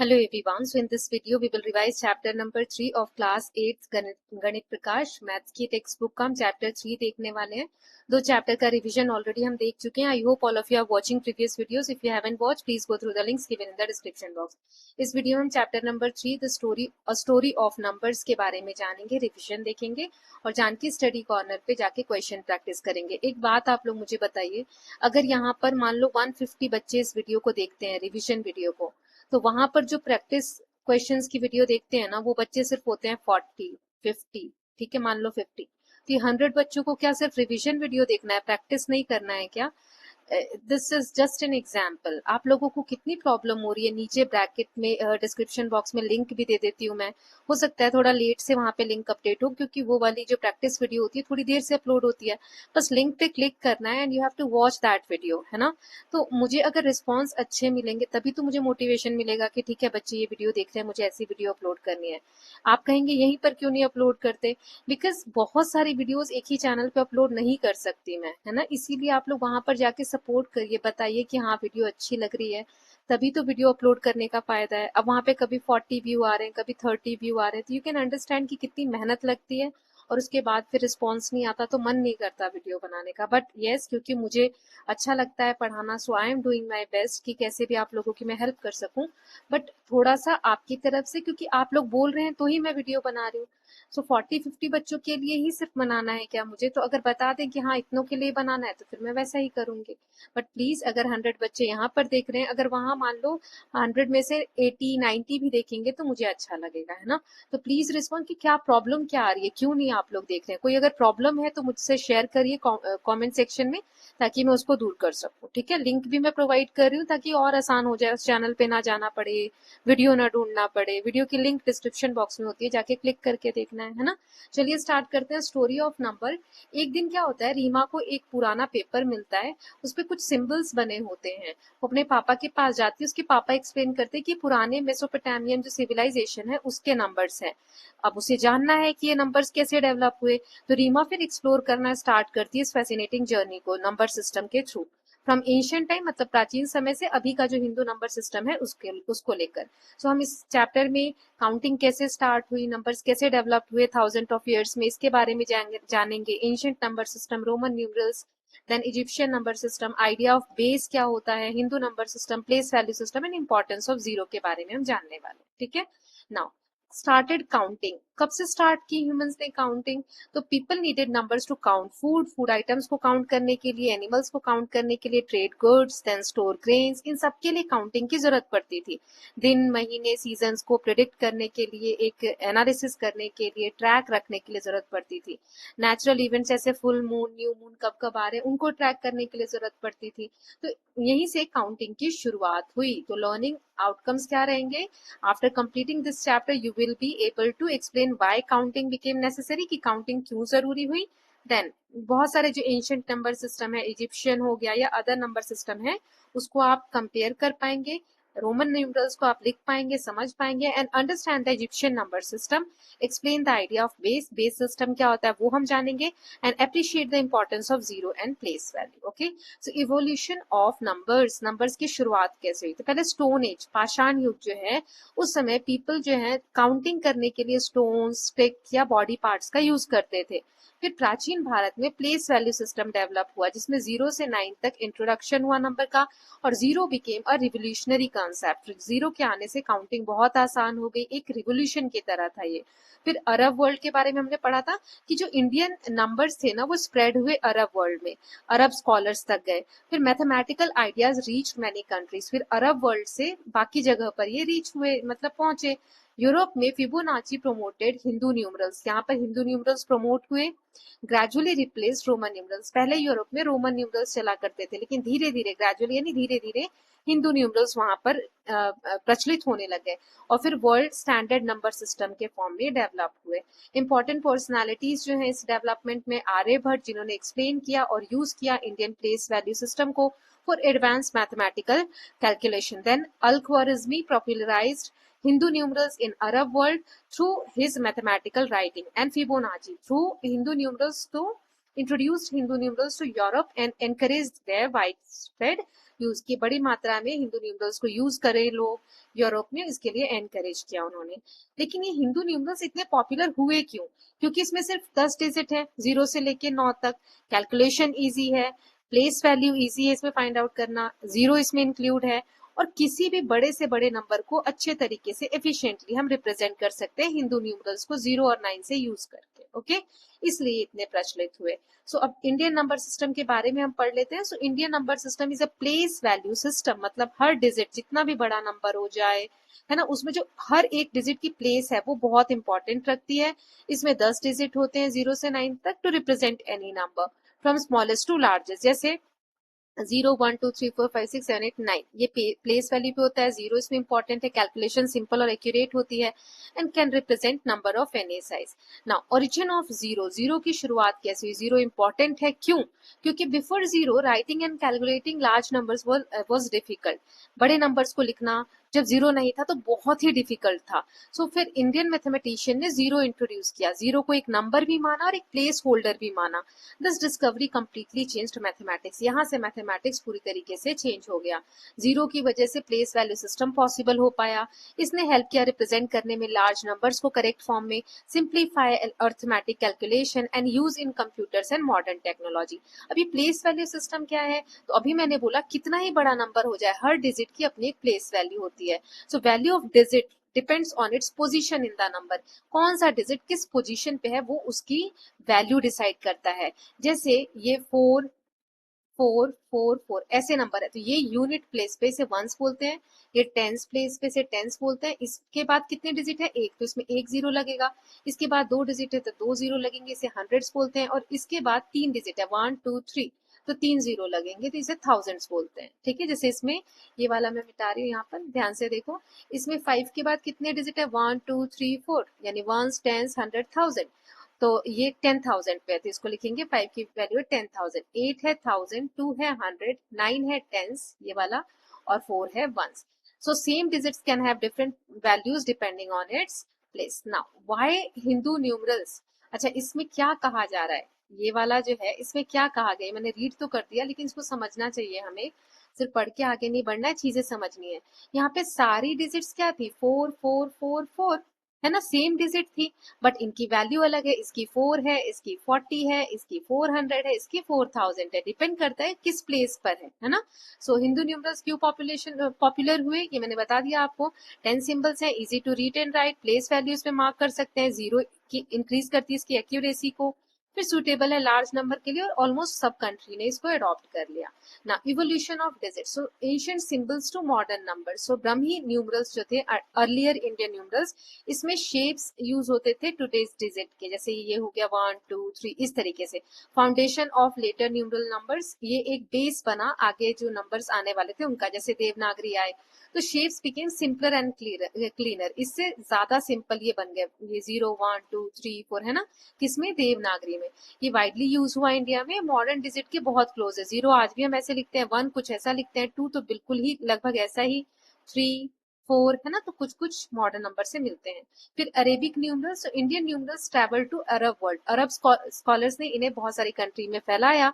Hello everyone. So in this video we will revise chapter number 3 of class 8 गणित प्रकाश maths की text book का हम chapter 3 देखने वाले हैं. दो चैप्टर का रिवीजन ऑलरेडी हम देख चुके हैं. I hope all of you are watching previous videos. If you haven't watch please go through the links given in the description box. इस वीडियो में हम chapter number 3 the story of numbers के बारे में जानेंगे, रिवीजन देखेंगे और जान के स्टडी कॉर्नर पे जाके क्वेश्चन प्रैक्टिस करेंगे. एक बात आप लोग मुझे बताइए, अगर यहाँ पर मान लो 150 बच्चे इस वीडियो को देखते हैं, रिवीजन वीडियो को, तो वहां पर जो प्रैक्टिस क्वेश्चंस की वीडियो देखते हैं ना, वो बच्चे सिर्फ होते हैं 40 50. ठीक है, मान लो 50. तो ये 100 बच्चों को क्या सिर्फ रिवीजन वीडियो देखना है, प्रैक्टिस नहीं करना है क्या? This is just an example. आप लोगों को कितनी प्रॉब्लम हो रही है, नीचे ब्रैकेट में डिस्क्रिप्शन बॉक्स में लिंक भी दे देती हूँ मैं. हो सकता है थोड़ा लेट से वहां पे लिंक अपडेट हो, क्योंकि वो वाली जो प्रैक्टिस वीडियो होती है थोड़ी देर से अपलोड होती है. बस लिंक पे क्लिक करना है and you have to watch that video, है ना. तो मुझे अगर रिस्पॉन्स अच्छे मिलेंगे तभी तो मुझे मोटिवेशन मिलेगा कि ठीक है बच्चे ये वीडियो देख रहे हैं, मुझे ऐसी वीडियो अपलोड करनी है. आप कहेंगे यहीं पर क्यों नहीं अपलोड करते? बिकॉज बहुत सारी वीडियोस एक ही चैनल पे अपलोड नहीं कर सकती मैं, है ना. इसीलिए आप लोग वहां पर जाके सपोर्ट करिए, बताइए कि हाँ वीडियो अच्छी लग रही है, तभी तो वीडियो अपलोड करने का फायदा है. अब वहां पे कभी 40 व्यू आ रहे हैं, कभी 30 व्यू आ रहे हैं, तो यू कैन अंडरस्टैंड कि कितनी मेहनत लगती है. और उसके बाद फिर रिस्पॉन्स नहीं आता तो मन नहीं करता वीडियो बनाने का. बट येस, क्योंकि मुझे अच्छा लगता है पढ़ाना, so I am doing my best कि कैसे भी आप लोगों की मैं हेल्प कर सकूं. बट थोड़ा सा आपकी तरफ से, क्योंकि आप लोग बोल रहे हैं तो ही मैं वीडियो बना रही हूँ. सो 40-50 बच्चों के लिए ही सिर्फ बनाना है क्या मुझे? तो अगर बता दें कि हाँ इतनों के लिए बनाना है तो फिर मैं वैसा ही करूंगी. बट प्लीज, अगर 100 बच्चे यहाँ पर देख रहे हैं, अगर वहां मान लो 100 में से 80-90 भी देखेंगे तो मुझे अच्छा लगेगा, है ना. तो प्लीज रिस्पॉन्ड कि क्या प्रॉब्लम क्या आ रही है, क्यों नहीं आप लोग देख रहे हैं. कोई अगर प्रॉब्लम है तो मुझसे शेयर करिए कमेंट सेक्शन में, ताकि मैं उसको दूर कर सकूं. ठीक है, लिंक भी मैं प्रोवाइड कर रही हूँ ताकि और आसान हो जाए, उस चैनल पे ना जाना पड़े, वीडियो ना ढूंढना पड़े. वीडियो की लिंक डिस्क्रिप्शन बॉक्स में होती है, जाके क्लिक करके देखना है ना. चलिए स्टार्ट करते हैं. Story of number. एक दिन क्या होता है, रीमा को एक पुराना पेपर मिलता है, उस पर कुछ सिंबल्स बने होते हैं. वो अपने पापा के पास जाती है, उसके पापा एक्सप्लेन करते हैं कि पुराने मेसोपोटामियन जो सिविलाइजेशन है उसके नंबर्स हैं. अब उसे जानना है कि ये नंबर्स कैसे डेवलप हुए. तो रीमा फिर एक्सप्लोर करना स्टार्ट करती है इस फैसिनेटिंग जर्नी को नंबर सिस्टम के थ्रू, फ्रॉम एंशियंट टाइम, मतलब प्राचीन समय से अभी का जो हिंदू नंबर सिस्टम है उसको लेकर. सो हम इस चैप्टर में काउंटिंग कैसे स्टार्ट हुई, नंबर्स कैसे डेवलप हुए थाउजेंड ऑफ ईयर्स में, इसके बारे में जानेंगे. Ancient number system, Roman numerals, then Egyptian number system, idea of base क्या होता है, Hindu number system, place value system and importance of zero के बारे में हम जानने वाले. ठीक है. Now started counting. कब से स्टार्ट की ह्यूमंस ने काउंटिंग? तो people needed numbers to count food items को काउंट करने के लिए, एनिमल्स को काउंट करने के लिए, trade goods, then store grains, इन सब के लिए काउंटिंग की जरूरत पड़ती थी. दिन महीने सीजन्स को प्रिडिक्ट करने के लिए, एक एनालिसिस करने के लिए, ट्रैक रखने के लिए जरूरत पड़ती थी. नेचुरल इवेंट्स जैसे फुल मून, न्यू मून कब कब आ रहे हैं उनको ट्रैक करने के लिए जरूरत पड़ती थी. तो यहीं से काउंटिंग की शुरुआत हुई. तो लर्निंग आउटकम्स क्या रहेंगे? After completing this chapter you will be able to explain why counting became necessary, कि काउंटिंग क्यों जरूरी हुई. देन बहुत सारे जो एंशियंट नंबर सिस्टम है, इजिप्शियन हो गया या अदर नंबर सिस्टम है, उसको आप कंपेयर कर पाएंगे. रोमन न्यूमरल्स को आप लिख पाएंगे, समझ पाएंगे and understand the Egyptian number system. Explain the idea of base system क्या होता है वो हम जानेंगे and appreciate the importance of zero and place value. Okay. So evolution of numbers. Numbers की शुरुआत कैसे हुई? तो पहले स्टोन एज, पाषाण युग जो है, उस समय पीपल जो है काउंटिंग करने के लिए स्टोन, स्टिक या बॉडी पार्ट्स का यूज करते थे. फिर प्राचीन भारत में प्लेस वैल्यू सिस्टम डेवलप हुआ, जिसमें 0 से 9 तक इंट्रोडक्शन हुआ नंबर का, और zero became a revolutionary concept. Zero के आने से काउंटिंग बहुत आसान हो गई, एक रिवोल्यूशन की तरह था ये. फिर अरब वर्ल्ड के बारे में हमने पढ़ा था कि जो इंडियन नंबर्स थे ना, वो स्प्रेड हुए अरब वर्ल्ड में, अरब स्कॉलर्स तक गए. फिर mathematical ideas reach many countries. फिर अरब वर्ल्ड से बाकी जगह पर ये रीच हुए, मतलब पहुंचे. यूरोप में फिबोनाची प्रोमोटेड हिंदू न्यूमरल्स. यहाँ पर हिंदू न्यूमरल्स प्रमोट हुए. Gradually replace Roman numerals. पहले यूरोप में रोमन न्यूमरल्स चला करते थे, लेकिन धीरे धीरे, ग्रेजुअली यानी धीरे धीरे, हिंदू न्यूमरल्स वहां पर प्रचलित होने लगे. और फिर वर्ल्ड स्टैंडर्ड नंबर सिस्टम के फॉर्म में डेवलप हुए. इंपॉर्टेंट पर्सनालिटीज जो है इस डेवलपमेंट में, आर्यभट्ट, जिन्होंने एक्सप्लेन किया और यूज किया इंडियन प्लेस वैल्यू सिस्टम को for advance mathematical calculation. Then Al Khwarizmi popularized Hindu numerals in Arab world through his mathematical writing, and Fibonacci through Hindu numerals to introduced Hindu numerals to Europe and encouraged their widespread use की, बड़ी मात्रा में Hindu numerals को use करे लोग Europe में, इसके लिए एनकरेज किया उन्होंने। लेकिन ये हिंदू न्यूमरल्स इतने पॉपुलर हुए क्यों? क्योंकि इसमें सिर्फ 10 डिजिट है, 0 से लेके 9 तक, कैलकुलेशन इजी है, प्लेस वैल्यू इजी है इसमें फाइंड आउट करना, 0 इसमें इंक्लूड है, और किसी भी बड़े से बड़े नंबर को अच्छे तरीके से एफिशिएंटली हम रिप्रेजेंट कर सकते हैं हिंदू न्यूमरल्स को 0 और 9 से यूज करके। ओके, इसलिए इतने प्रचलित हुए। सो अब इंडियन नंबर सिस्टम के बारे में हम पढ़ लेते हैं। So Indian number system is a place value system, मतलब हर डिजिट जितना भी बड़ा नंबर हो जाए, है ना, उसमें जो हर एक डिजिट की प्लेस है वो बहुत इंपॉर्टेंट रखती है। इसमें 10 डिजिट होते हैं 0 से 9 तक to represent any number from smallest to largest. जैसे 0 1 2 3 4 5 6 7 8 9 ये प्लेस वैल्यू पे होता है, 0 इसमें इंपॉर्टेंट है, कैलकुलेशन सिंपल और एक्यूरेट होती है, and can represent number of any size. Now origin of 0, 0 की शुरुआत कैसे हुई? 0 इंपॉर्टेंट है क्यों? क्योंकि before 0 writing and calculating large numbers was difficult. बड़े नंबर्स को लिखना जब 0 नहीं था तो बहुत ही डिफिकल्ट था। सो फिर इंडियन मैथमेटिशियन ने 0 इंट्रोड्यूस किया, 0 को एक नंबर भी माना और एक प्लेस होल्डर भी माना। This discovery completely changed mathematics, यहाँ से मैथमेटिक्स पूरी तरीके से चेंज हो गया। 0 की वजह से प्लेस वैल्यू सिस्टम पॉसिबल हो पाया। इसने हेल्प किया रिप्रेजेंट करने में लार्ज नंबर्स को करेक्ट फॉर्म में, simplify arithmetic calculation and use in computers and modern technology. अभी प्लेस वैल्यू सिस्टम क्या है? तो अभी मैंने बोला कितना ही बड़ा नंबर हो जाए, हर डिजिट की अपनी एक प्लेस वैल्यू होती है। So value of digit depends on its position in the number. कौन सा डिजिट किस पोजीशन पे है वो उसकी वैल्यू डिसाइड करता है। जैसे ये 4 4 4 4 ऐसे नंबर है तो ये यूनिट प्लेस पे इसे वंस बोलते हैं, ये टेंस प्लेस पे इसे टेंस बोलते हैं। इसके बाद कितने डिजिट है? एक, तो इसमें एक जीरो लगेगा। इसके बाद 2 डिजिट है तो 2 जीरो लगेंगे, इसे हंड्रेड्स बोलते हैं। और इसके बाद 3 डिजिट है 1 2 3 तो 3 जीरो लगेंगे तो इसे थाउजेंड्स बोलते हैं। ठीक है, जैसे इसमें ये वाला मैं मिटा रही हूँ, यहाँ पर ध्यान से देखो। इसमें 5 के बाद कितने डिजिट है? 1 2 3 4 यानी वंस टेंस हंड्रेड थाउजेंड। तो ये 10,000 पे है तो इसको लिखेंगे 5 की वैल्यू है 10,000, 8 है 1000, 2 है 100, 9 है टेंस ये वाला, और 4 है ones. So same digits can have different values depending on its place. Now why Hindu numerals? अच्छा, इसमें क्या कहा जा रहा है? ये वाला जो है इसमें क्या कहा गया, मैंने रीड तो कर दिया लेकिन इसको समझना चाहिए हमें, सिर्फ पढ़ के आगे नहीं बढ़ना है, चीजें समझनी है। यहाँ पे सारी डिजिट्स क्या थी? 4 4 4 4, है ना, सेम डिजिट थी, बट इनकी वैल्यू अलग है। इसकी 4 है, इसकी 40 है, इसकी 400 है, इसकी 4000 है। डिपेंड करता है किस प्लेस पर है ना। सो हिंदू न्यूमरल्स क्यों पॉपुलर हुए ये मैंने बता दिया आपको। 10 सिंबल्स है, easy to read and write, place values में मार्क कर सकते हैं, 0 की इंक्रीज करती है इसकी एक्यूरेसी को, फिर सुटेबल है लार्ज नंबर के लिए, और ऑलमोस्ट सब कंट्री ने इसको अडॉप्ट कर लिया ना। Evolution of digit, so ancient symbols to modern numbers. So Brahmi numerals जो थे अर्लियर इंडियन न्यूमरल्स, इसमें शेप्स यूज होते थे टुडेज डिजिट के, जैसे ये हो गया 1 2 3 इस तरीके से। Foundation of later numeral numbers, ये एक बेस बना आगे जो नंबर्स आने वाले थे उनका, जैसे देवनागरी आए तो shapes became simpler and cleaner, इससे ज्यादा सिंपल ये बन गया, ये 0 1 2 3 4 है ना, किसमें? देवनागरी में। ये वाइडली यूज हुआ इंडिया में, मॉडर्न डिजिट के बहुत क्लोज है। 0 आज भी हम ऐसे लिखते हैं, 1 कुछ ऐसा लिखते हैं, 2 तो बिल्कुल ही लगभग ऐसा ही, 3 4 है ना, तो कुछ कुछ मॉडर्न नंबर से मिलते हैं। फिर Arabic numerals, Indian numerals travel to Arab world, Arab scholars ने इन्हें बहुत सारी कंट्री में फैलाया,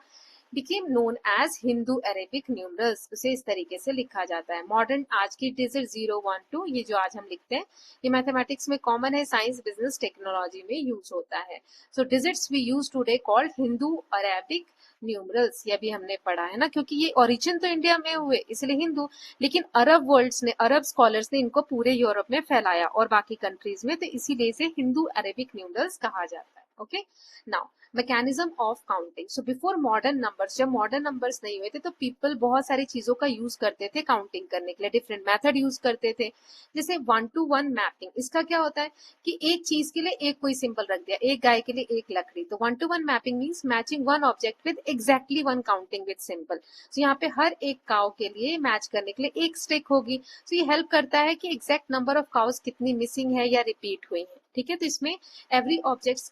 became known as Hindu Arabic numerals, उसे इस तरीके से लिखा जाता है। मॉडर्न आज की डिजिट 0 1 2 ये जो आज हम लिखते हैं, ये मैथमेटिक्स में कॉमन है, साइंस बिजनेस टेक्नोलॉजी में यूज होता है। So digits we use today called Hindu Arabic numerals, ये भी हमने पढ़ा है ना, क्योंकि ये ओरिजिन तो इंडिया में हुए इसलिए हिंदू, लेकिन अरब वर्ल्ड्स ने, अरब स्कॉलर्स ने इनको पूरे यूरोप में फैलाया और बाकी कंट्रीज में, तो इसीलिए इसे हिंदू अरेबिक न्यूमरल्स कहा जाता है। Okay, now mechanism of counting, so before modern numbers, जब मॉडर्न नंबर्स नहीं हुए थे तो पीपल बहुत सारी चीजों का यूज करते थे काउंटिंग करने के लिए, डिफरेंट मेथड यूज करते थे। जैसे 1 to 1 मैपिंग, इसका क्या होता है कि एक चीज के लिए एक कोई सिंबल रख दिया, एक गाय के लिए एक लकड़ी, तो 1 to 1 mapping means matching one object with exactly one counting with symbol. तो यहाँ पे हर एक काउ के लिए मैच करने के लिए एक स्टिक होगी, तो ये हेल्प करता है कि एग्जैक्ट नंबर ऑफ काउस कितनी मिसिंग है या रिपीट हुई है। ठीक है, तो इसमें every object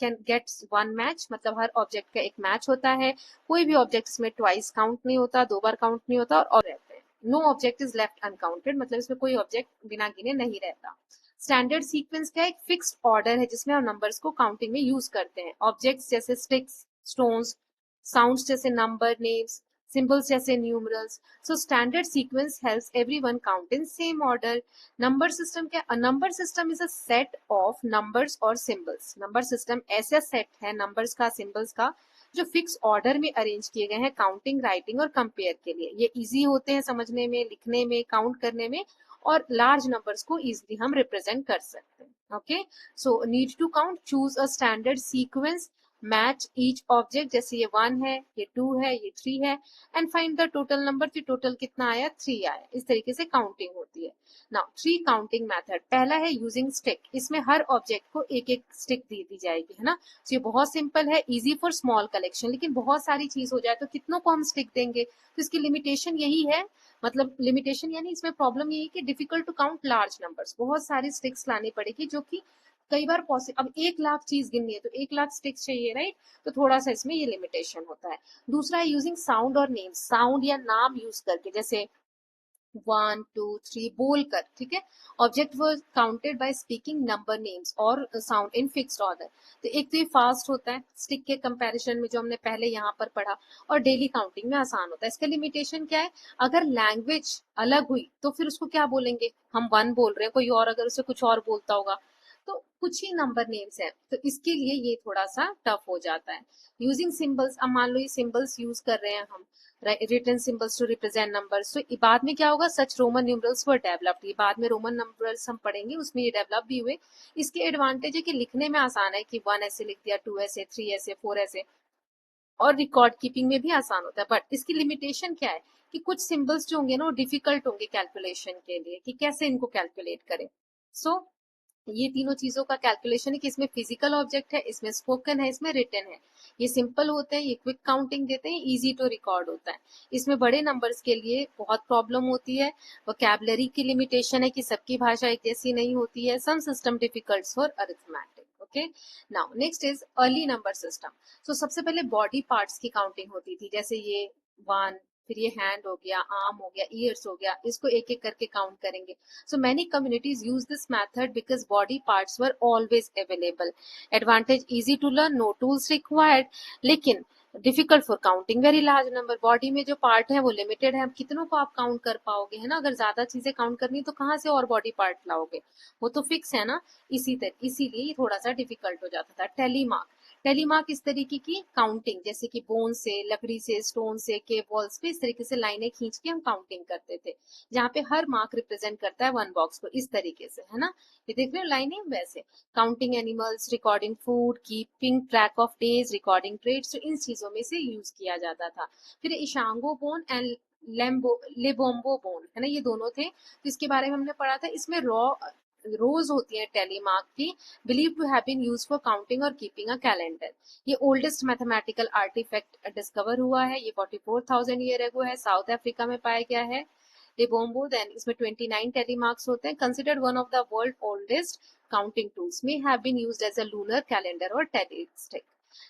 can get one match, मतलब हर ऑब्जेक्ट का एक मैच होता है। कोई भी ऑब्जेक्ट में ट्वाइस काउंट नहीं होता, 2 बार काउंट नहीं होता, और रहते हैं। No object is left uncounted, मतलब इसमें कोई ऑब्जेक्ट बिना गिने नहीं रहता। स्टैंडर्ड सीक्वेंस का एक फिक्स्ड ऑर्डर है जिसमें हम नंबर्स को काउंटिंग में यूज करते हैं। ऑब्जेक्ट्स जैसे स्टिक्स, स्टोन्स, साउंड्स जैसे नंबर, नेम्स, सिंबल्स जैसे numerals. So standard sequence helps everyone count in same order. Number system क्या? Number system is a set of numbers और सिंबल्स. नंबर सिस्टम ऐसा set है numbers का, symbols का, जो fix order में अरेंज किए गए हैं काउंटिंग, राइटिंग और कंपेयर के लिए. ये इजी होते हैं समझने में, लिखने में, काउंट करने में, और लार्ज नंबर्स को इजीली हम रिप्रेजेंट कर सकते हैं. Okay, so need to count, choose a standard sequence, match each object, जैसे ये 1 है, ये 2 है, ये 3 है, and find the total number. तो टोटल कितना आया? 3 आया. इस तरीके से काउंटिंग होती है. Now 3 counting method. पहला है यूजिंग स्टिक. इसमें हर ऑब्जेक्ट को एक एक स्टिक दे दी जाएगी, है ना. तो ये बहुत सिंपल है, इजी फॉर स्मॉल कलेक्शन. लेकिन बहुत सारी चीज हो जाए तो कितनों को हम स्टिक देंगे? तो इसकी लिमिटेशन यही है, मतलब लिमिटेशन यानी इसमें प्रॉब्लम यही कि difficult to count large numbers. बहुत सारी स्टिक्स लानी पड़ेगी, जो कि कई बार पॉसिबल. अब 1 लाख चीज गिननी है तो 1 लाख स्टिक्स चाहिए, राइट. तो थोड़ा सा इसमें ये लिमिटेशन होता है. दूसरा है यूजिंग साउंड और नेम. साउंड या नाम यूज करके, जैसे 1 2 3 बोलकर, ठीक है. Object was counted by speaking number, names और साउंड इन फिक्स्ड ऑर्डर. तो एक तो ये फास्ट होता है स्टिक के कंपैरिजन में, जो हमने पहले यहाँ पर पढ़ा, और डेली काउंटिंग में आसान होता है. इसका लिमिटेशन क्या है? अगर लैंग्वेज अलग हुई तो फिर उसको क्या बोलेंगे? हम 1 बोल रहे हैं, कोई और अगर उसे कुछ और बोलता होगा, तो कुछ ही नंबर नेम्स है, तो इसके लिए ये थोड़ा सा टफ हो जाता है. Using symbols. अब मान लो ये सिंबल्स यूज कर रहे हैं हम, written symbols to represent numbers. So बाद में क्या होगा? such roman numerals were developed. ये बाद में रोमन numerals हम पढ़ेंगे, उसमें ये डेवलप भी हुए. इसके एडवांटेज है कि लिखने में आसान है, कि 1 ऐसे लिख दिया, 2 ऐसे, 3 ऐसे, 4 ऐसे, और रिकॉर्ड कीपिंग में भी आसान होता है. बट इसकी लिमिटेशन क्या है? कि कुछ सिंबल्स जो होंगे ना, वो डिफिकल्ट होंगे कैलकुलेशन के लिए, कि कैसे इनको कैलकुलेट करें. सो ये तीनों चीजों का कैलकुलेशन है, कि इसमें फिजिकल ऑब्जेक्ट है, इसमें स्पोकन है, इसमें रिटन है. ये सिंपल होते हैं, ये क्विक काउंटिंग देते हैं, इजी टू रिकॉर्ड होता है. इसमें बड़े नंबर्स के लिए बहुत प्रॉब्लम होती है. वोकैबुलरी की लिमिटेशन है, कि सबकी भाषा एक जैसी नहीं होती है. Some system difficult for arithmetic. Okay, now next is early number system. So सबसे पहले बॉडी पार्ट्स की काउंटिंग होती थी, जैसे ये 1, फिर ये हैंड हो गया, आर्म हो गया, ईयर्स हो गया, इसको एक एक करके काउंट करेंगे. So many communities use this method because body parts were always available. Advantage: easy to learn, no tools required. लेकिन difficult for counting very large number. Body में जो पार्ट है वो लिमिटेड है, कितनों को आप काउंट कर पाओगे, है ना. अगर ज्यादा चीजें काउंट करनी तो कहाँ से और बॉडी पार्ट लाओगे? वो तो फिक्स है ना. इसीलिए ये थोड़ा सा डिफिकल्ट हो जाता था. टेलीमार्क. टेलीमार्क इस तरीके की काउंटिंग, जैसे कि बोन से, लकड़ी से, स्टोन से, केव वॉल्स पे, इस तरीके से लाइनें खींच के हम काउंटिंग करते थे, जहाँ पे हर मार्क रिप्रेजेंट करता है 1 बॉक्स को, इस तरीके से, है ना. ये देख रहे हो लाइनें वैसे. Counting animals, recording food, keeping track of days, recording trades, तो इन चीजों में से यूज किया जाता था. फिर इशांगो बोन एंड लेबोम्बो बोन, है ना, ये दोनों थे. तो इसके बारे में हमने पढ़ा था. इसमें रोज होती है टेलीमार्क की, believe to have been used for counting और कीपिंग अ कैलेंडर. ये ओल्डेस्ट मैथमेटिकल आर्टिफैक्ट डिस्कवर हुआ है. ये 44,000 ईयर एगो है, साउथ अफ्रीका में पाया गया है. लिबोम्बो, देन इसमें 29 टेलीमार्क्स होते हैं. Considered one of the world oldest counting tools, may have been used as a lunar calendar और tally stick.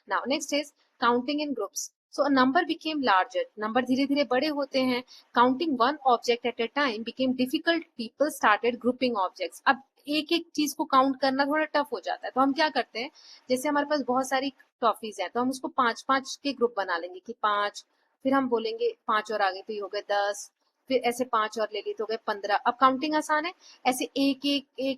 Now next is counting in groups. So a number became larger. Number धीरे धीरे बड़े होते हैं. Counting 1 object at a time became difficult. People started grouping objects. अब एक एक चीज को काउंट करना थोड़ा टफ हो जाता है, तो हम क्या करते हैं, जैसे हमारे पास बहुत सारी टॉफीज है, तो हम उसको 5 5 के ग्रुप बना लेंगे, कि 5, फिर हम बोलेंगे 5 और आगे, तो ये हो गए 10, फिर ऐसे 5 और ले ली तो हो गए 15. अब काउंटिंग आसान है. ऐसे एक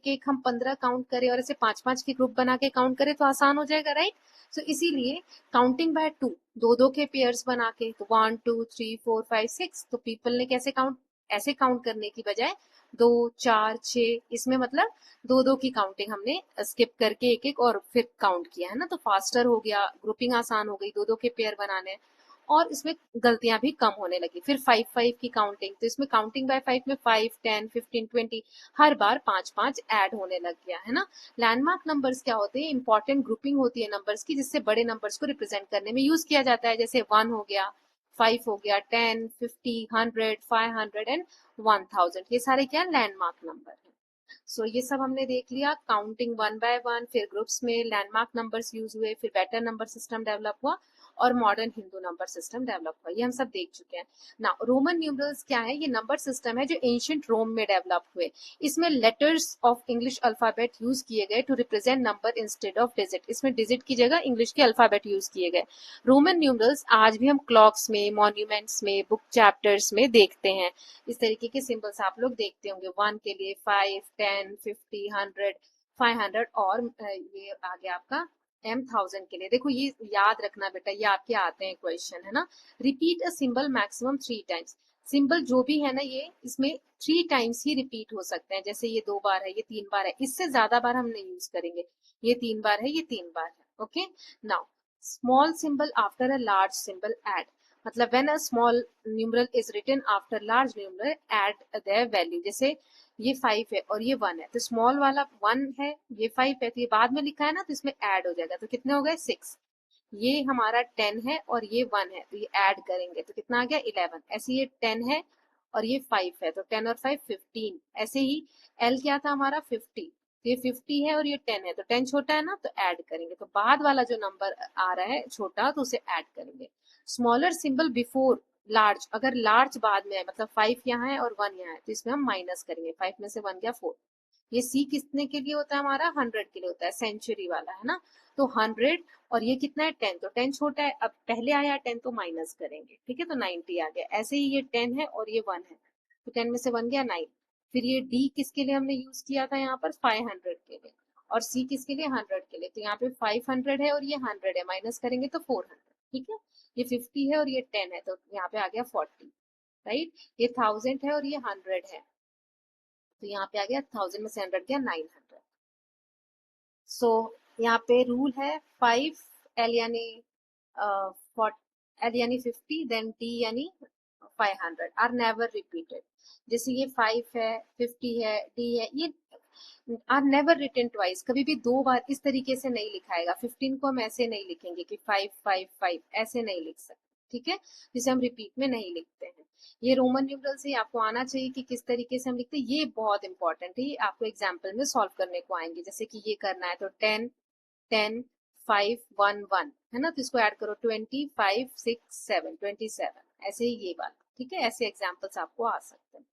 एक हम 15 काउंट करें, और ऐसे 5 5 के ग्रुप बना के काउंट करें तो आसान हो जाएगा, राइट. सो इसीलिए काउंटिंग बाय 2, दो दो के पेयर्स बना के, तो 1 2 3 4 5 6, तो पीपल ने कैसे काउंट, ऐसे काउंट करने की बजाय 2 4 6, इसमें मतलब दो दो की काउंटिंग हमने स्किप करके एक एक और फिर काउंट किया, है ना. तो फास्टर हो गया, ग्रुपिंग आसान हो गई, दो दो के पेयर बनाने, और इसमें गलतियां भी कम होने लगी. फिर 5 5 की काउंटिंग, तो इसमें काउंटिंग बाय 5 में 5 10 15 20 हर बार 5 5 ऐड होने लग गया, है ना. लैंडमार्क नंबर्स क्या होते हैं? इंपॉर्टेंट ग्रुपिंग होती है नंबर्स की, जिससे बड़े नंबर्स को रिप्रेजेंट करने में यूज किया जाता है. जैसे 1 हो गया, 5 हो गया, 10 50 100 500 एंड 1000. ये सारे क्या लैंडमार्क नंबर है. सो ये सब हमने देख लिया. काउंटिंग 1 बाय 1, फिर ग्रुप्स में लैंडमार्क नंबर्स यूज हुए, फिर बेटर नंबर सिस्टम डेवलप हुआ, और modern Hindu number system develop हुआ, ये हम सब देख चुके हैं ना। रोमन न्यूमरल्स क्या है, ये नंबर सिस्टम है जो एंशियंट रोम में डेवलप हुए। इसमें letters of English alphabet use किए गए to represent number instead of digit, इसमें डिजिट की जगह इंग्लिश के अल्फाबेट यूज किए गए। रोमन न्यूमरल्स आज भी हम क्लॉक्स में, मॉन्यूमेंट्स में, बुक चैप्टर्स में देखते हैं। इस तरीके के सिंबल्स आप लोग देखते होंगे, 1 के लिए 5, 10, 50, 100, 500 और ये आ गया आपका M1000 के लिए। देखो ये याद रखना बेटा, ये आपके आते हैं क्वेश्चन, है ना। Repeat a symbol maximum 3 times, symbol जो भी है ना ये इसमें 3 टाइम्स ही रिपीट हो सकते हैं। जैसे ये 2 बार है, ये 3 बार है, इससे ज्यादा बार हम नहीं यूज करेंगे। ये 3 बार है, ये 3 बार है। Okay, now small symbol after a large symbol add, मतलब when a small numeral is written after large numeral add their value. जैसे ये 5 है और ये 1 है, तो स्मॉल वाला 1 है, ये 5 है, तो ये बाद में लिखा है ना, तो इसमें ऐड हो जाएगा। तो कितने हो गए 6। ये हमारा 10 है और ये 1 है, तो ये ऐड करेंगे तो कितना आ गया 11। ऐसे ये 10 है और ये 5 है, तो 10 और 5 15। ऐसे ही L क्या था हमारा 50, तो ये 50 है और ये 10 है, तो 10 छोटा है ना, तो ऐड करेंगे। तो बाद वाला जो नंबर आ रहा है छोटा, तो उसे ऐड करेंगे। स्मॉलर सिंबल बिफोर लार्ज, अगर लार्ज बाद में है, मतलब 5 यहाँ है और 1 यहाँ है, तो इसमें हम माइनस करेंगे। 5 में से 1 गया 4। ये सी कितने के लिए होता है हमारा, 100 के लिए होता है, सेंचुरी वाला, है ना। तो 100 और ये कितना है 10, तो 10 छोटा है, अब पहले आया 10 तो माइनस करेंगे, ठीक है, तो 90 आ गया। ऐसे ही ये 10 है और ये 1 है, तो 10 में से 1 गया 9। फिर ये डी किसके लिए हमने यूज किया था यहाँ पर, 500 के लिए, और सी किसके लिए 100 के लिए। तो यहाँ पे 500 है और ये 100 है, माइनस करेंगे तो 400, ठीक है। ये 50 है और ये 10 है, तो यहाँ पे आ गया 40, राइट। ये 1000 है और ये 100 है, तो यहाँ पे आ गया 1000 में से 100 गया 900। सो यहाँ पे रूल है 5 एल यानी एल यानी 50, देन टी यानी 500 आर नेवर रिपीटेड। जैसे ये 5 है, 50 है, डी है, ये आर नेवर रिटन ट्वाइस, कभी भी 2 बार इस तरीके से नहीं लिखाएगा। 15 को हम ऐसे नहीं लिखेंगे कि 5 5 5, ऐसे नहीं लिख सकते, ठीक है, जिसे हम रिपीट में नहीं लिखते हैं। ये रोमन न्यूमरल से आपको आना चाहिए कि किस तरीके से हम लिखते हैं, ये बहुत इंपॉर्टेंट है, ये आपको एग्जाम्पल में सॉल्व करने को आएंगे। जैसे कि ये करना है तो 10 10 5 1 1, है ना, तो इसको ऐड करो 20 5 6 7 27, ऐसे ही ये वाला, ठीक है। ऐसे एग्जाम्पल्स आपको आ सकते हैं।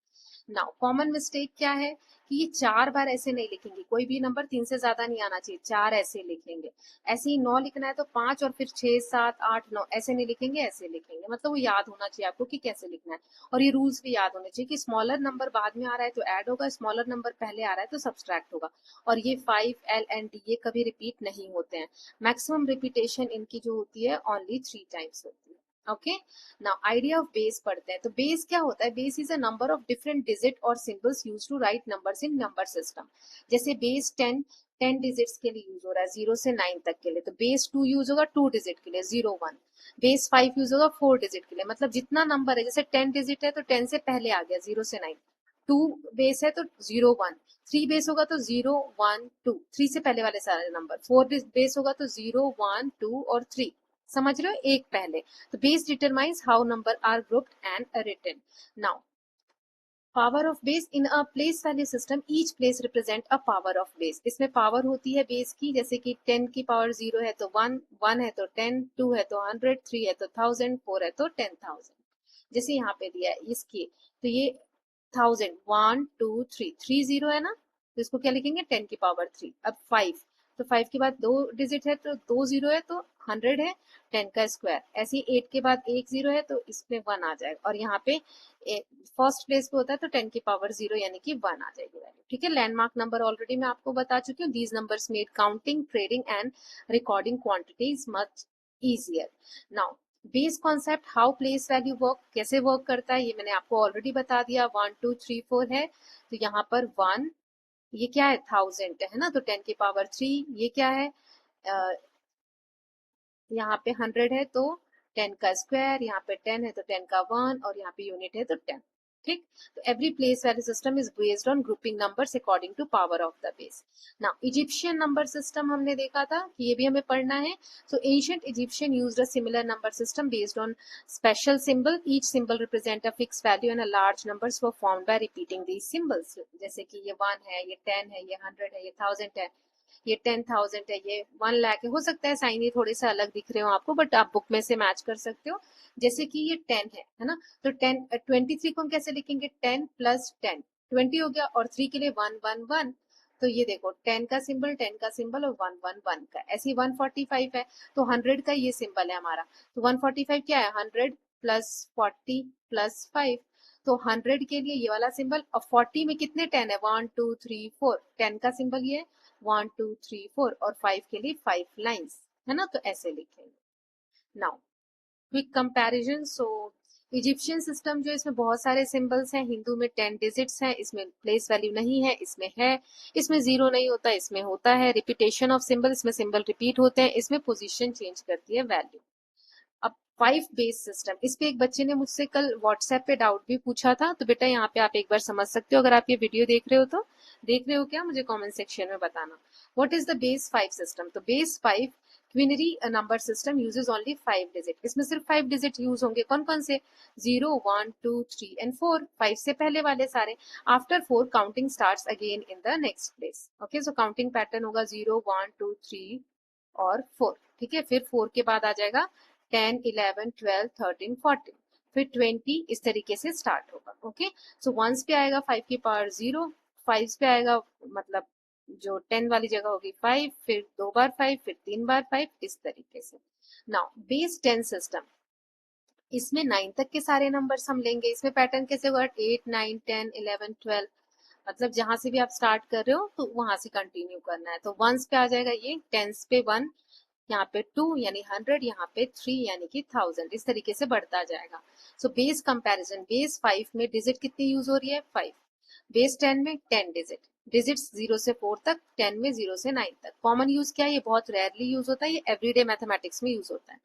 नाउ कॉमन मिस्टेक क्या है कि ये 4 बार ऐसे नहीं लिखेंगे, कोई भी नंबर 3 से ज्यादा नहीं आना चाहिए, 4 ऐसे लिखेंगे। ऐसे ही 9 लिखना है तो 5 और फिर 6 7 8 9 ऐसे नहीं लिखेंगे, ऐसे लिखेंगे, मतलब वो याद होना चाहिए आपको कि कैसे लिखना है। और ये रूल्स भी याद होने चाहिए कि स्मॉलर नंबर बाद में आ रहा है तो ऐड होगा, स्मॉलर नंबर पहले आ रहा है तो सब्सट्रैक्ट होगा। और ये 5 एल एंड डी ये कभी रिपीट नहीं होते हैं, मैक्सिमम रिपीटेशन इनकी जो होती है ओनली 3 टाइम्स होती है। Okay, now idea of base पढ़ते हैं। तो बेस क्या होता है, base is a number of different digit और symbols used to write numbers in number system. जैसे बेस 10 डिजिट्स के लिए यूज हो रहा है 0 से 9 तक के लिए, तो बेस 2 यूज होगा 2 डिजिट के लिए 0 1। बेस 5 यूज होगा 4 डिजिट के लिए, मतलब जितना नंबर है, जैसे 10 डिजिट है तो 10 से पहले आ गया 0 से 9। 2 बेस है तो 0 1। 3 बेस होगा तो 0 1 2, 3 से पहले वाले सारे नंबर। 4 बेस होगा तो 0 1 2 और 3, समझ रहे हो, एक पहले। तो base determines how number are grouped and written. Now power of base in a place value system, each place represent a power of base. इसमें पावर होती है बेस की, जैसे कि 10 की पावर 0 है तो 1, 1 है तो 10, 2 है तो 100, 3 है तो 1000, 4 है तो 10,000। जैसे यहाँ पे दिया है इसकी, तो ये 1000 1 2 3, 3 0 है ना, तो इसको क्या लिखेंगे 10 की पावर 3। अब 5, तो 5 के बाद 2 डिजिट है तो 2 0 है तो 100 है, 10 का स्क्वायर। ऐसे ही 8 के बाद 1 0 है तो इसमें 1 आ जाएगा, और यहाँ पे फर्स्ट प्लेस पे होता है तो 10 की पावर 0 यानी कि 1 आ जाएगी वैल्यू, ठीक है। लैंडमार्क नंबर ऑलरेडी मैं आपको बता चुकी हूँ। These numbers made counting, trading and recording quantities much easier. Now base concept, how place value work, कैसे वर्क करता है, ये मैंने आपको ऑलरेडी बता दिया। 1 2 3 4 है, तो यहाँ पर 1, ये क्या है 1000 है ना, तो 10 की पावर 3, ये क्या है यहाँ पे 100 है तो 10 का स्क्वायर, यहाँ पे 10 है तो 10 का 1, और यहाँ पे यूनिट है तो 10, ठीक। तो every place value system is based on grouping numbers according to power of the base. Now Egyptian number system हमने देखा था कि ये भी हमें पढ़ना है। So ancient Egyptian used a similar number system based on special symbol, each symbol represent a fix value and a large numbers were formed by repeating these symbols. जैसे कि ये 1 है, ये 10 है, ये 100 है, ये 1000 है, ये 10,000 है, ये 1 लाख है। हो सकता है साइन ये थोड़े से अलग दिख रहे हो आपको, बट आप बुक में से मैच कर सकते हो। जैसे कि ये 10 है ना, तो 23 को हम कैसे लिखेंगे, 10 प्लस 10, 20 हो गया, और 3 के लिए 111। तो ये देखो 10 का सिंबल, 10 का सिंबल और 111 का, ऐसे ही 145 है तो 100 का ये सिंबल है हमारा। तो 145 क्या है, 100 प्लस 40 प्लस 5। तो 100 के लिए ये वाला सिंबल, और 40 में कितने 10 है, 1 2 3 4, 10 का सिंबल ये है, 1 2 3 4, और 5 के लिए 5 लाइन्स, है ना, तो ऐसे लिखेंगे। Now quick comparison. So Egyptian system जो, इसमें बहुत सारे सिंबल्स हैं, हिंदू में 10 डिजिट्स हैं, इसमें प्लेस वैल्यू नहीं है, इसमें है, इसमें जीरो नहीं होता, इसमें होता है, रिपीटेशन ऑफ सिंबल, इसमें सिंबल रिपीट होते हैं, इसमें पोजीशन चेंज करती है वैल्यू। अब 5 बेस सिस्टम, इस पे एक बच्चे ने मुझसे कल व्हाट्सएप पे डाउट भी पूछा था, तो बेटा यहाँ पे आप एक बार समझ सकते हो, अगर आप ये वीडियो देख रहे हो तो। देख रहे हो क्या, मुझे कमेंट सेक्शन में बताना। What is the base 5 system? तो base 5 quinary number system uses only 5 digit. इसमें सिर्फ 5 डिजिट यूज होंगे, कौन कौन से, 0 1 2 3 एंड 4, 5 से पहले वाले सारे। After 4 counting starts again in the next place. Okay, so counting pattern होगा 0 1 2 3 और 4, ठीक है। फिर 4 के बाद आ जाएगा 10 11 12 13 14, फिर 20, इस तरीके से स्टार्ट होगा। ओके, सो वंस पे आएगा 5 की पावर 0, 5 पे आएगा, मतलब जो 10 वाली जगह होगी 5, फिर 2 बार 5, फिर 3 बार 5, इस तरीके से। नाउ बेस 10 सिस्टम, इसमें 9 तक के सारे नंबर्स हम लेंगे। इसमें पैटर्न कैसे होगा, 8 9 10 11 12, मतलब जहां से भी आप स्टार्ट कर रहे हो तो वहां से कंटिन्यू करना है। तो वंस पे आ जाएगा ये, टेंस पे 1, यहाँ पे 2 यानी 100, यहाँ पे 3 यानी कि 1000, इस तरीके से बढ़ता जाएगा। सो बेस कंपैरिजन, बेस 5 में डिजिट कितनी यूज हो रही है, 5। बेस 10 में 10 डिजिट, डिजिट्स 0 से 4 तक, 10 में 0 से 9 तक। कॉमन यूज क्या है, ये बहुत रेयरली यूज होता है, ये एवरीडे मैथमेटिक्स में यूज होता है।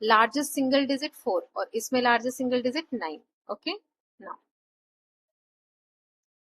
लार्जेस्ट सिंगल डिजिट 4, और इसमें largest single digit 9। Okay, now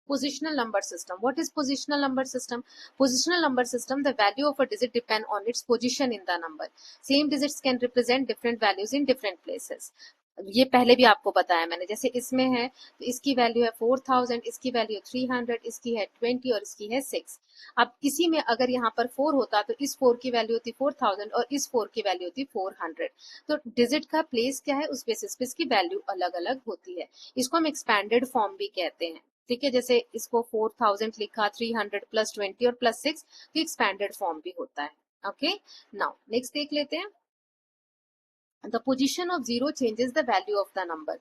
positional number system. What is positional number system? Positional number system, the value of a digit depend on its position in the number. Same digits can represent different values in different places. ये पहले भी आपको बताया मैंने, जैसे इसमें है तो इसकी वैल्यू है 4000, इसकी वैल्यू 300, इसकी है 20 और इसकी है 6। अब इसी में अगर यहाँ पर 4 होता तो इस 4 की वैल्यू होती 4000 और इस 4 की वैल्यू होती 400। तो डिजिट का प्लेस क्या है, उस बेसिस पे इसकी वैल्यू अलग अलग होती है। इसको हम एक्सपैंडेड फॉर्म भी कहते हैं, ठीक है। जैसे इसको 4000 लिखा, 300 प्लस 20 और प्लस 6, तो एक्सपैंडेड फॉर्म भी होता है। ओके, नाउ नेक्स्ट देख लेते हैं। The position of 0 changes the value of the number.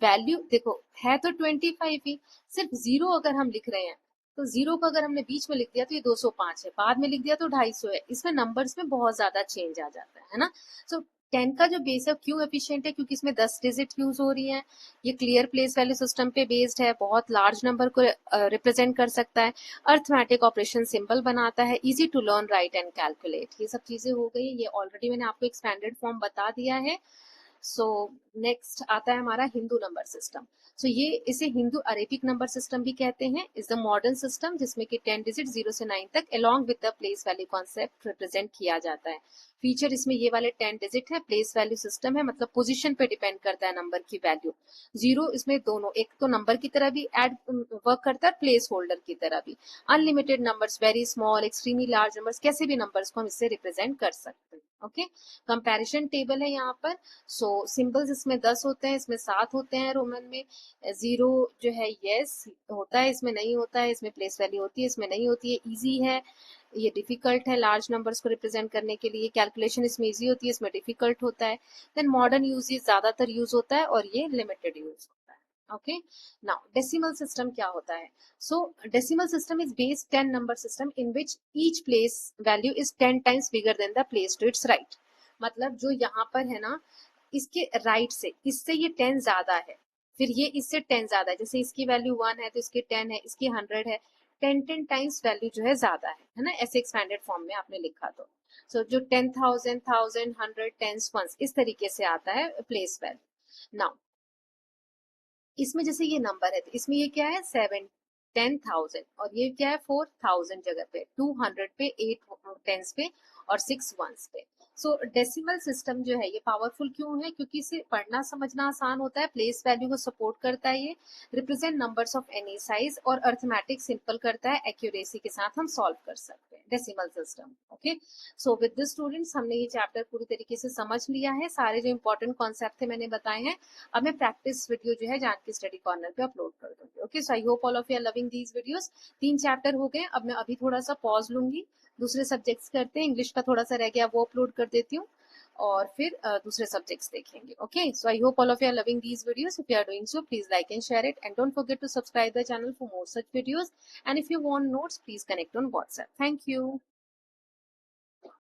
Value देखो है तो 25 ही, सिर्फ 0 अगर हम लिख रहे हैं तो 0 को अगर हमने बीच में लिख दिया तो ये 205 है, बाद में लिख दिया तो 250 है। इसमें नंबर्स में बहुत ज्यादा चेंज आ जाता है ना। सो 10 का जो बेस है क्यों एफिशिएंट है, क्योंकि इसमें 10 डिजिट यूज हो रही है। ये क्लियर प्लेस वैल्यू सिस्टम पे बेस्ड है, बहुत लार्ज नंबर को रिप्रेजेंट कर सकता है, अर्थमेटिक ऑपरेशन सिंपल बनाता है, easy to learn write and calculate. ये सब चीजें हो गई, ये ऑलरेडी मैंने आपको एक्सपैंडेड फॉर्म बता दिया है। सो नेक्स्ट आता है हमारा हिंदू नंबर सिस्टम। सो ये इसे हिंदू अरेबिक नंबर सिस्टम भी कहते हैं। इज द मॉडर्न सिस्टम जिसमें कि 10 डिजिट 0 से 9 तक along with the place value concept represent किया जाता है। फीचर इसमें ये वाले 10 डिजिट है, प्लेस वैल्यू सिस्टम है, मतलब पोजीशन पे डिपेंड करता है नंबर की वैल्यू। 0 इसमें दोनों, एक तो नंबर की तरह भी एड वर्क करता है, प्लेस होल्डर की तरह भी। Unlimited numbers, very small, extremely large numbers, कैसे भी नंबर्स को हम इससे रिप्रेजेंट कर सकते हैं। ओके, कंपैरिजन टेबल है यहाँ पर। सो सिंबल्स इसमें 10 होते हैं, इसमें 7 होते हैं रोमन में। 0 जो है यस होता है, इसमें नहीं होता है, इसमें प्लेस वैल्यू होती है, इसमें नहीं होती है। इजी है, ये डिफिकल्ट है लार्ज नंबर्स को रिप्रेजेंट करने के लिए। कैलकुलेशन इसमें इजी होती है, इसमें डिफिकल्ट होता है। देन मॉडर्न यूज ज्यादातर यूज होता है और ये लिमिटेड यूज होता है। ओके, नाउ डेसिमल सिस्टम क्या होता है? So decimal system is based 10 number system in which each place value is 10 times bigger than the place to its right. मतलब जो यहाँ पर है ना, इसके राइट से इससे ये 10 ज्यादा है, फिर ये इससे 10 ज्यादा है। जैसे इसकी वैल्यू 1 है तो इसकी 10 है, इसकी 100 है, 10 टाइम्स वैल्यू जो है ज्यादा है ना, ऐसे एक्सपैंडेड फॉर्म में आपने लिखा तो। सो जो 10,000 1000 100 टेंस वंस इस तरीके से आता है प्लेस वैल्यू। नाउ इसमें जैसे ये नंबर है तो इसमें ये क्या है 7 10,000, और ये क्या है 4,000 जगह पे, 200 पे, 8 टेंस पे और 6 वंस पे। सो डेसिमल सिस्टम जो है ये पावरफुल क्यों है? क्योंकि इसे पढ़ना समझना आसान होता है, प्लेस वैल्यू को सपोर्ट करता है, ये represent numbers of any size और अर्थमेटिक सिंपल करता है, एक्यूरेसी के साथ हम सॉल्व कर सकते हैं decimal system. Okay, so with this students हमने ये चैप्टर पूरी तरीके से समझ लिया है, सारे जो इंपॉर्टेंट कॉन्सेप्ट थे मैंने बताए हैं। अब मैं प्रैक्टिस वीडियो जो है जानकी स्टडी कॉर्नर पे अपलोड कर दूंगी। Okay, so I hope all of you are loving these videos. 3 chapter हो गए, अब मैं अभी थोड़ा सा पॉज लूंगी, दूसरे सब्जेक्ट्स करते हैं, इंग्लिश का थोड़ा सा रह गया वो अपलोड कर देती हूँ और फिर दूसरे सब्जेक्ट्स देखेंगे। Okay, so I hope all of you are loving these videos. If you are doing so please like and share it and don't forget to subscribe the channel for more such videos, and if you want notes please connect on WhatsApp. Thank you.